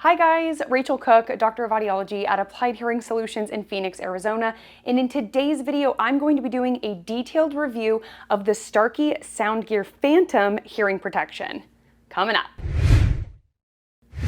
Hi guys, Rachel Cook, Doctor of Audiology at Applied Hearing Solutions in Phoenix, Arizona. And in today's video, I'm going to be doing a detailed review of the Starkey Soundgear Phantom hearing protection. Coming up.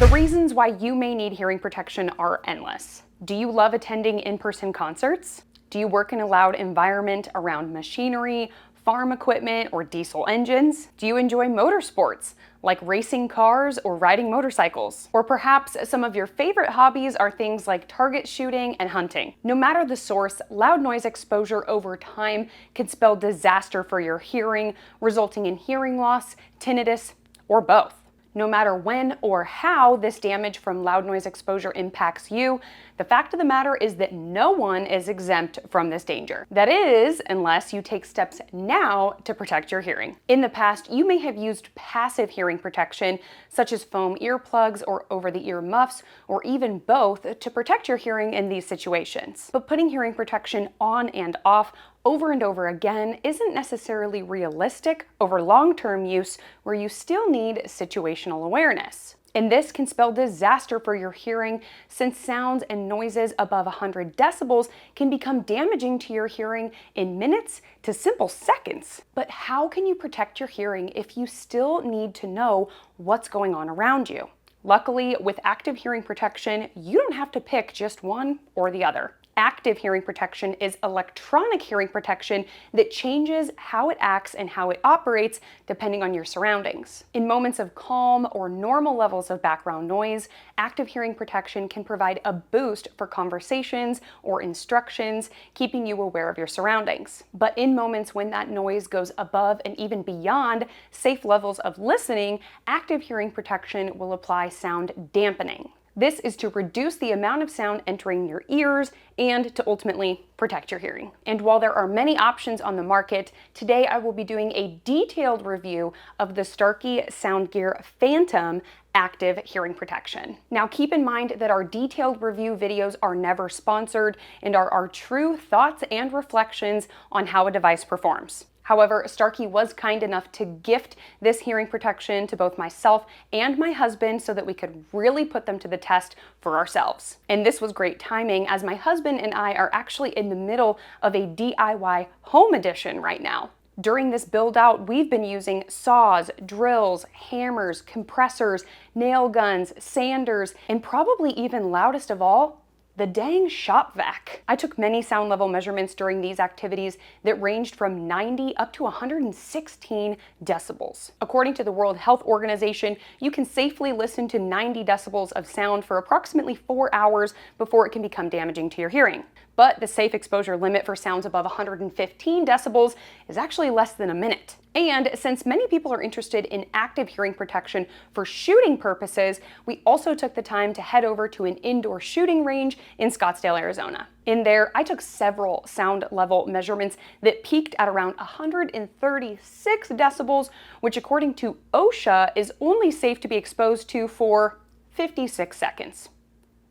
The reasons why you may need hearing protection are endless. Do you love attending in-person concerts? Do you work in a loud environment around machinery, farm equipment, or diesel engines? Do you enjoy motorsports, like racing cars or riding motorcycles? Or perhaps some of your favorite hobbies are things like target shooting and hunting. No matter the source, loud noise exposure over time can spell disaster for your hearing, resulting in hearing loss, tinnitus, or both. No matter when or how this damage from loud noise exposure impacts you, the fact of the matter is that no one is exempt from this danger. That is, unless you take steps now to protect your hearing. In the past, you may have used passive hearing protection, such as foam earplugs or over-the-ear muffs, or even both, to protect your hearing in these situations. But putting hearing protection on and off over and over again isn't necessarily realistic over long-term use, where you still need situational awareness. And this can spell disaster for your hearing, since sounds and noises above 100 decibels can become damaging to your hearing in minutes to simple seconds. But how can you protect your hearing if you still need to know what's going on around you? Luckily, with active hearing protection, you don't have to pick just one or the other. Active hearing protection is electronic hearing protection that changes how it acts and how it operates depending on your surroundings. In moments of calm or normal levels of background noise, active hearing protection can provide a boost for conversations or instructions, keeping you aware of your surroundings. But in moments when that noise goes above and even beyond safe levels of listening, active hearing protection will apply sound dampening. This is to reduce the amount of sound entering your ears and to ultimately protect your hearing. And while there are many options on the market, today I will be doing a detailed review of the Starkey Soundgear Phantom active hearing protection. Now keep in mind that our detailed review videos are never sponsored and are our true thoughts and reflections on how a device performs. However, Starkey was kind enough to gift this hearing protection to both myself and my husband so that we could really put them to the test for ourselves. And this was great timing, as my husband and I are actually in the middle of a DIY home edition right now. During this build out, we've been using saws, drills, hammers, compressors, nail guns, sanders, and probably even loudest of all, the dang shop vac. I took many sound level measurements during these activities that ranged from 90 up to 116 decibels. According to the World Health Organization, you can safely listen to 90 decibels of sound for approximately 4 hours before it can become damaging to your hearing. But the safe exposure limit for sounds above 115 decibels is actually less than a minute. And since many people are interested in active hearing protection for shooting purposes, we also took the time to head over to an indoor shooting range in Scottsdale, Arizona. In there, I took several sound level measurements that peaked at around 136 decibels, which according to OSHA is only safe to be exposed to for 56 seconds.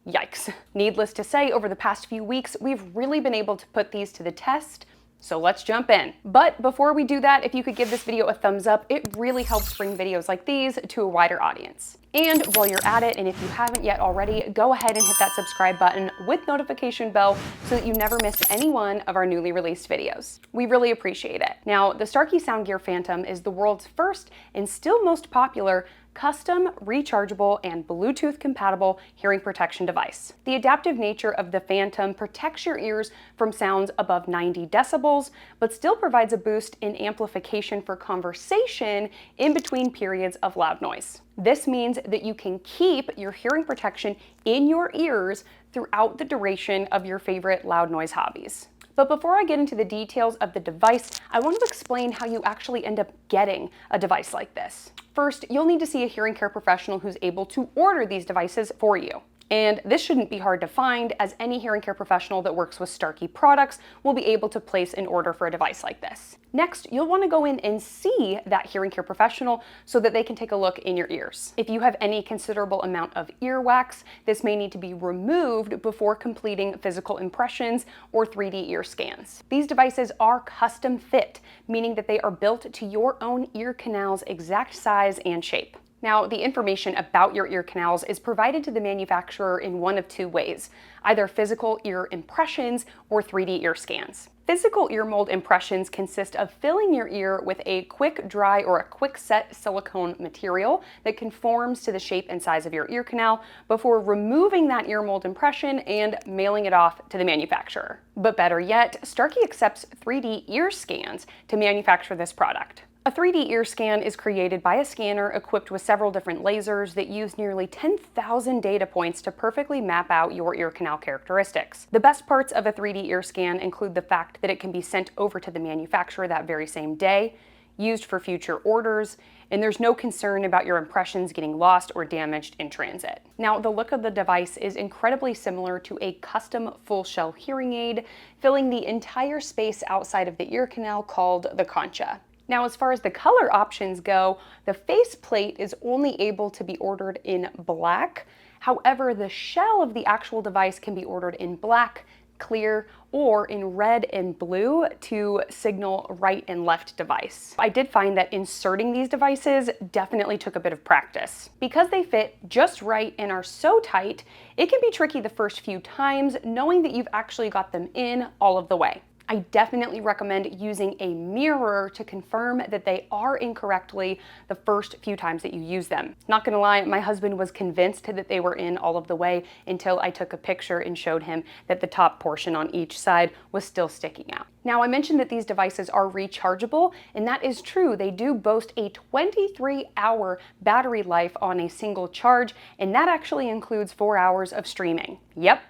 Yikes. Needless to say, over the past few weeks, we've really been able to put these to the test, so let's jump in. But before we do that, if you could give this video a thumbs up, it really helps bring videos like these to a wider audience. And while you're at it, and if you haven't yet already, go ahead and hit that subscribe button with notification bell so that you never miss any one of our newly released videos. We really appreciate it. Now, the Starkey Soundgear Phantom is the world's first and still most popular custom, rechargeable, and Bluetooth compatible hearing protection device. The adaptive nature of the Phantom protects your ears from sounds above 90 decibels, but still provides a boost in amplification for conversation in between periods of loud noise. This means that you can keep your hearing protection in your ears throughout the duration of your favorite loud noise hobbies. But before I get into the details of the device, I want to explain how you actually end up getting a device like this. First, you'll need to see a hearing care professional who's able to order these devices for you. And this shouldn't be hard to find, as any hearing care professional that works with Starkey products will be able to place an order for a device like this. Next, you'll want to go in and see that hearing care professional so that they can take a look in your ears. If you have any considerable amount of earwax, this may need to be removed before completing physical impressions or 3D ear scans. These devices are custom fit, meaning that they are built to your own ear canal's exact size and shape. Now, the information about your ear canals is provided to the manufacturer in one of two ways, either physical ear impressions or 3D ear scans. Physical ear mold impressions consist of filling your ear with a quick dry or a quick set silicone material that conforms to the shape and size of your ear canal before removing that ear mold impression and mailing it off to the manufacturer. But better yet, Starkey accepts 3D ear scans to manufacture this product. A 3D ear scan is created by a scanner equipped with several different lasers that use nearly 10,000 data points to perfectly map out your ear canal characteristics. The best parts of a 3D ear scan include the fact that it can be sent over to the manufacturer that very same day, used for future orders, and there's no concern about your impressions getting lost or damaged in transit. Now, the look of the device is incredibly similar to a custom full-shell hearing aid, filling the entire space outside of the ear canal called the concha. Now, as far as the color options go, the faceplate is only able to be ordered in black. However, the shell of the actual device can be ordered in black, clear, or in red and blue to signal right and left device. I did find that inserting these devices definitely took a bit of practice. Because they fit just right and are so tight, it can be tricky the first few times knowing that you've actually got them in all of the way. I definitely recommend using a mirror to confirm that they are in correctly the first few times that you use them. Not gonna lie, my husband was convinced that they were in all of the way until I took a picture and showed him that the top portion on each side was still sticking out. Now, I mentioned that these devices are rechargeable, and that is true. They do boast a 23-hour battery life on a single charge, and that actually includes 4 hours of streaming. Yep.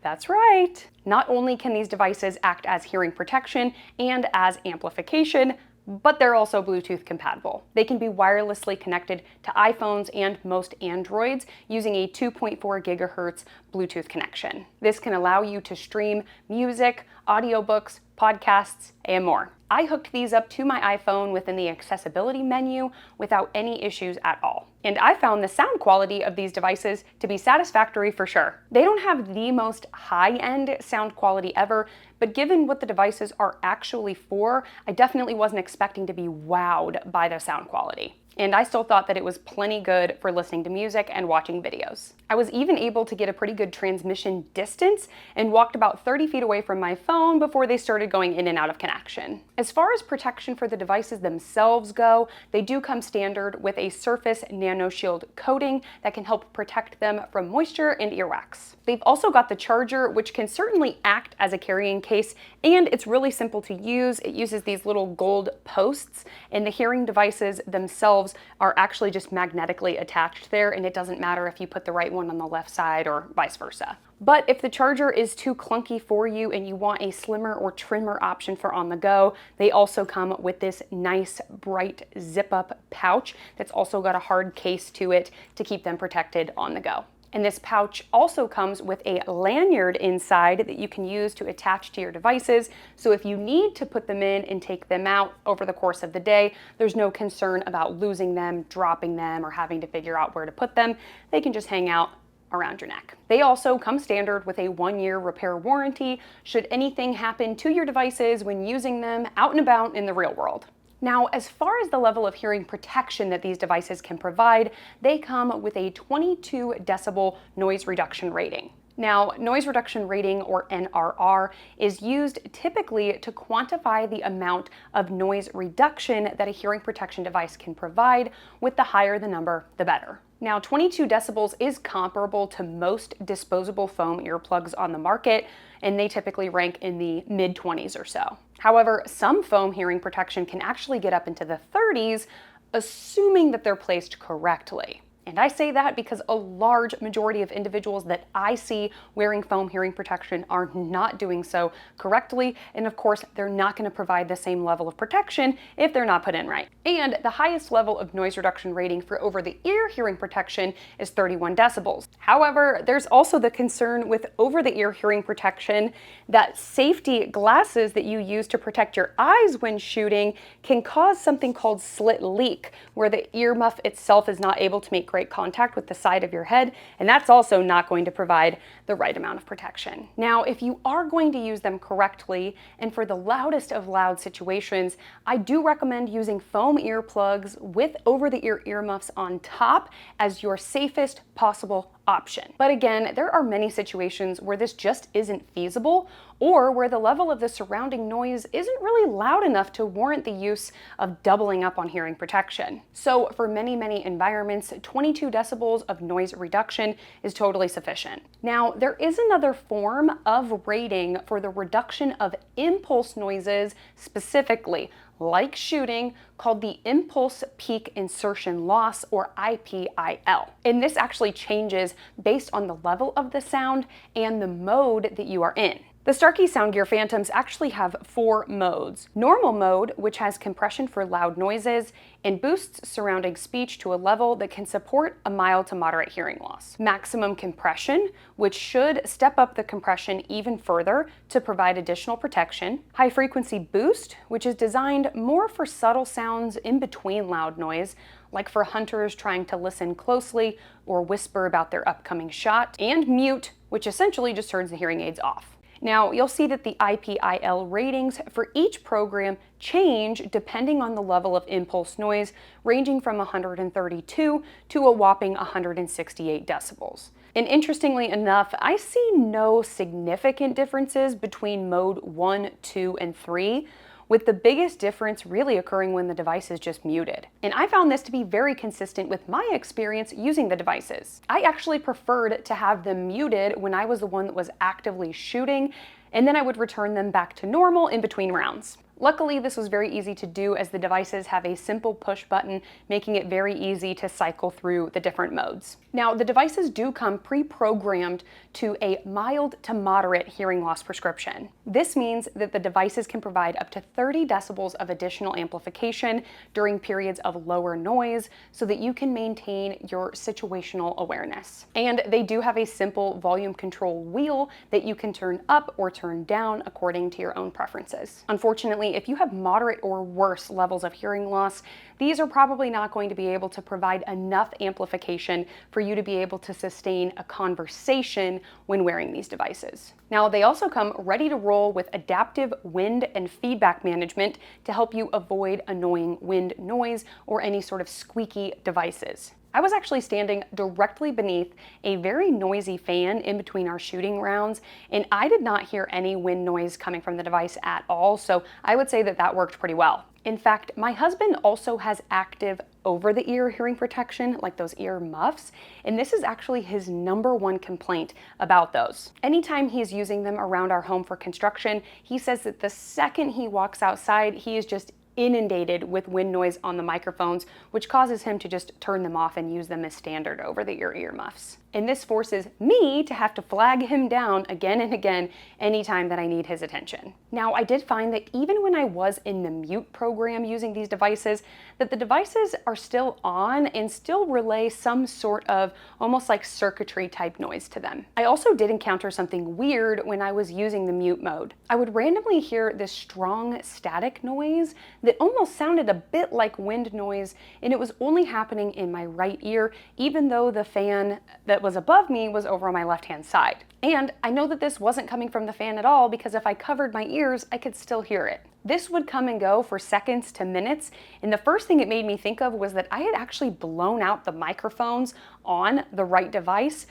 That's right. Not only can these devices act as hearing protection and as amplification, but they're also Bluetooth compatible. They can be wirelessly connected to iPhones and most Androids using a 2.4 gigahertz Bluetooth connection. This can allow you to stream music, audiobooks, podcasts, and more. I hooked these up to my iPhone within the accessibility menu without any issues at all. And I found the sound quality of these devices to be satisfactory for sure. They don't have the most high-end sound quality ever, but given what the devices are actually for, I definitely wasn't expecting to be wowed by the sound quality. And I still thought that it was plenty good for listening to music and watching videos. I was even able to get a pretty good transmission distance and walked about 30 feet away from my phone before they started going in and out of connection. As far as protection for the devices themselves go, they do come standard with a surface nanoshield coating that can help protect them from moisture and earwax. They've also got the charger, which can certainly act as a carrying case, and it's really simple to use. It uses these little gold posts, and the hearing devices themselves are actually just magnetically attached there, and it doesn't matter if you put the right one on the left side or vice versa. But if the charger is too clunky for you and you want a slimmer or trimmer option for on the go, they also come with this nice bright zip up pouch that's also got a hard case to it to keep them protected on the go. And this pouch also comes with a lanyard inside that you can use to attach to your devices. So if you need to put them in and take them out over the course of the day, there's no concern about losing them, dropping them, or having to figure out where to put them. They can just hang out around your neck. They also come standard with a 1-year repair warranty should anything happen to your devices when using them out and about in the real world. Now, as far as the level of hearing protection that these devices can provide, they come with a 22 decibel noise reduction rating. Now, noise reduction rating, or NRR, is used typically to quantify the amount of noise reduction that a hearing protection device can provide. With the higher the number, the better. Now, 22 decibels is comparable to most disposable foam earplugs on the market, and they typically rank in the mid-20s or so. However, some foam hearing protection can actually get up into the 30s, assuming that they're placed correctly. And I say that because a large majority of individuals that I see wearing foam hearing protection are not doing so correctly. And of course, they're not going to provide the same level of protection if they're not put in right. And the highest level of noise reduction rating for over-the-ear hearing protection is 31 decibels. However, there's also the concern with over-the-ear hearing protection that safety glasses that you use to protect your eyes when shooting can cause something called slit leak, where the earmuff itself is not able to make great break contact with the side of your head, and that's also not going to provide the right amount of protection. Now, if you are going to use them correctly, and for the loudest of loud situations, I do recommend using foam earplugs with over-the-ear earmuffs on top as your safest possible option. But again, there are many situations where this just isn't feasible, or where the level of the surrounding noise isn't really loud enough to warrant the use of doubling up on hearing protection. So for many environments, 22 decibels of noise reduction is totally sufficient. Now, there is another form of rating for the reduction of impulse noises specifically, like shooting, called the Impulse Peak Insertion Loss, or IPIL. And this actually changes based on the level of the sound and the mode that you are in. The Starkey Soundgear Phantoms actually have 4 modes. Normal mode, which has compression for loud noises and boosts surrounding speech to a level that can support a mild to moderate hearing loss. Maximum compression, which should step up the compression even further to provide additional protection. High frequency boost, which is designed more for subtle sounds in between loud noise, like for hunters trying to listen closely or whisper about their upcoming shot. And mute, which essentially just turns the hearing aids off. Now, you'll see that the IPIL ratings for each program change depending on the level of impulse noise, ranging from 132 to a whopping 168 decibels. And interestingly enough, I see no significant differences between mode 1, 2, and 3, with the biggest difference really occurring when the device is just muted. And I found this to be very consistent with my experience using the devices. I actually preferred to have them muted when I was the one that was actively shooting, and then I would return them back to normal in between rounds. Luckily, this was very easy to do as the devices have a simple push button, making it very easy to cycle through the different modes. Now, the devices do come pre-programmed to a mild to moderate hearing loss prescription. This means that the devices can provide up to 30 decibels of additional amplification during periods of lower noise so that you can maintain your situational awareness. And they do have a simple volume control wheel that you can turn up or turn down according to your own preferences. Unfortunately, if you have moderate or worse levels of hearing loss, these are probably not going to be able to provide enough amplification for you to be able to sustain a conversation when wearing these devices. Now, they also come ready to roll with adaptive wind and feedback management to help you avoid annoying wind noise or any sort of squeaky devices. I was actually standing directly beneath a very noisy fan in between our shooting rounds, and I did not hear any wind noise coming from the device at all, so I would say that that worked pretty well. In fact, my husband also has active over-the-ear hearing protection, like those ear muffs, and this is actually his #1 complaint about those. Anytime he's using them around our home for construction, he says that the second he walks outside, he is just inundated with wind noise on the microphones, which causes him to just turn them off and use them as standard over-the-ear earmuffs. And this forces me to have to flag him down again and again anytime that I need his attention. Now, I did find that even when I was in the mute program using these devices, that the devices are still on and still relay some sort of almost like circuitry type noise to them. I also did encounter something weird when I was using the mute mode. I would randomly hear this strong static noise that almost sounded a bit like wind noise, and it was only happening in my right ear, even though the fan that was above me was over on my left-hand side. And I know that this wasn't coming from the fan at all because if I covered my ears, I could still hear it. This would come and go for seconds to minutes, and the first thing it made me think of was that I had actually blown out the microphones on the right device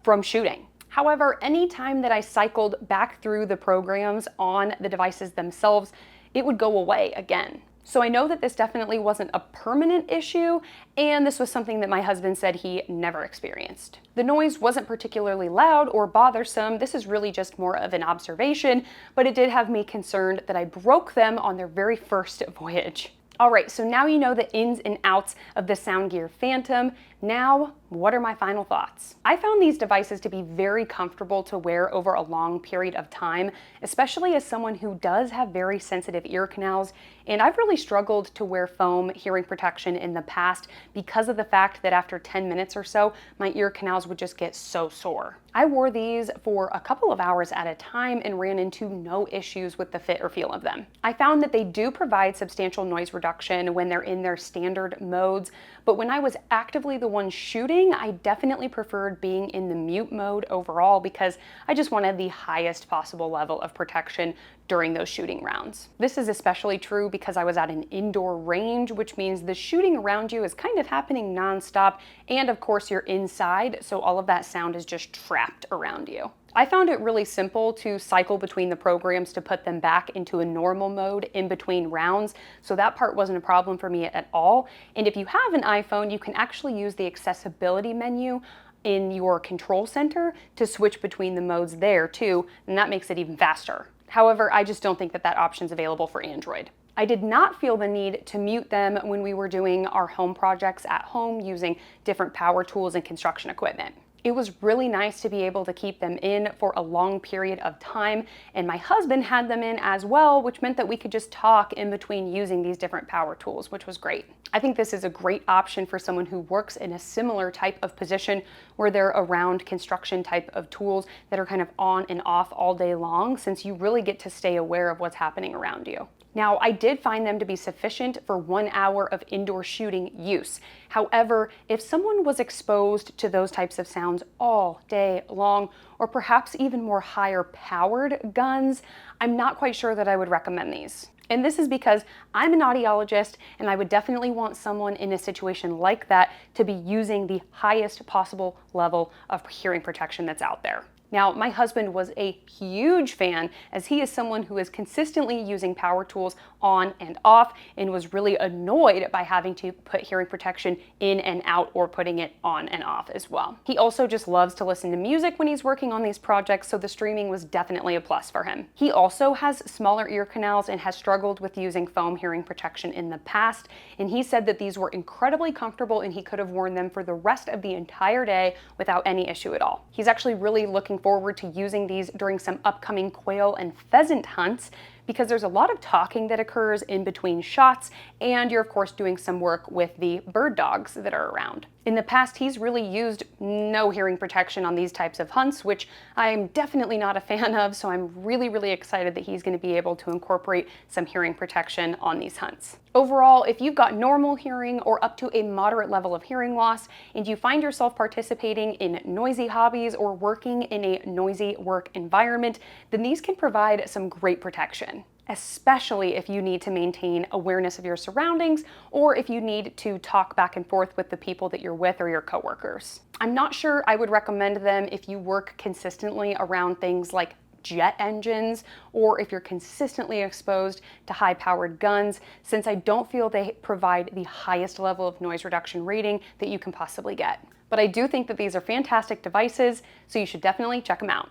from shooting. However, anytime that I cycled back through the programs on the devices themselves, it would go away again. So I know that this definitely wasn't a permanent issue, and this was something that my husband said he never experienced. The noise wasn't particularly loud or bothersome. This is really just more of an observation, but it did have me concerned that I broke them on their very first voyage. All right, so now you know the ins and outs of the Soundgear Phantom. Now, What are my final thoughts? I found these devices to be very comfortable to wear over a long period of time, especially as someone who does have very sensitive ear canals, and I've really struggled to wear foam hearing protection in the past because of the fact that after 10 minutes or so, my ear canals would just get so sore. I wore these for a couple of hours at a time and ran into no issues with the fit or feel of them. I found that they do provide substantial noise reduction when they're in their standard modes, but when I was actively the one shooting, I definitely preferred being in the mute mode overall because I just wanted the highest possible level of protection during those shooting rounds. This is especially true because I was at an indoor range, which means the shooting around you is kind of happening nonstop, and of course you're inside, so all of that sound is just trapped around you. I found it really simple to cycle between the programs to put them back into a normal mode in between rounds, so that part wasn't a problem for me at all. And if you have an iPhone, you can actually use the accessibility menu in your control center to switch between the modes there too, and that makes it even faster. However, I just don't think that that option is available for Android. I did not feel the need to mute them when we were doing our home projects at home using different power tools and construction equipment. It was really nice to be able to keep them in for a long period of time, and my husband had them in as well, which meant that we could just talk in between using these different power tools, which was great. I think this is a great option for someone who works in a similar type of position where they're around construction type of tools that are kind of on and off all day long, since you really get to stay aware of what's happening around you. Now, I did find them to be sufficient for 1 hour of indoor shooting use. However, if someone was exposed to those types of sounds all day long, or perhaps even more higher powered guns, I'm not quite sure that I would recommend these. And this is because I'm an audiologist and I would definitely want someone in a situation like that to be using the highest possible level of hearing protection that's out there. Now, my husband was a huge fan, as he is someone who is consistently using power tools on and off and was really annoyed by having to put hearing protection in and out or putting it on and off as well. He also just loves to listen to music when he's working on these projects, so the streaming was definitely a plus for him. He also has smaller ear canals and has struggled with using foam hearing protection in the past, and he said that these were incredibly comfortable and he could have worn them for the rest of the entire day without any issue at all. He's actually really looking forward to using these during some upcoming quail and pheasant hunts because there's a lot of talking that occurs in between shots, and you're of course doing some work with the bird dogs that are around. In the past, he's really used no hearing protection on these types of hunts, which I'm definitely not a fan of, so I'm really excited that he's going to be able to incorporate some hearing protection on these hunts. Overall, if you've got normal hearing or up to a moderate level of hearing loss, and you find yourself participating in noisy hobbies or working in a noisy work environment, then these can provide some great protection, especially if you need to maintain awareness of your surroundings or if you need to talk back and forth with the people that you're with or your coworkers. I'm not sure I would recommend them if you work consistently around things like jet engines or if you're consistently exposed to high-powered guns, since I don't feel they provide the highest level of noise reduction rating that you can possibly get. But I do think that these are fantastic devices, so you should definitely check them out.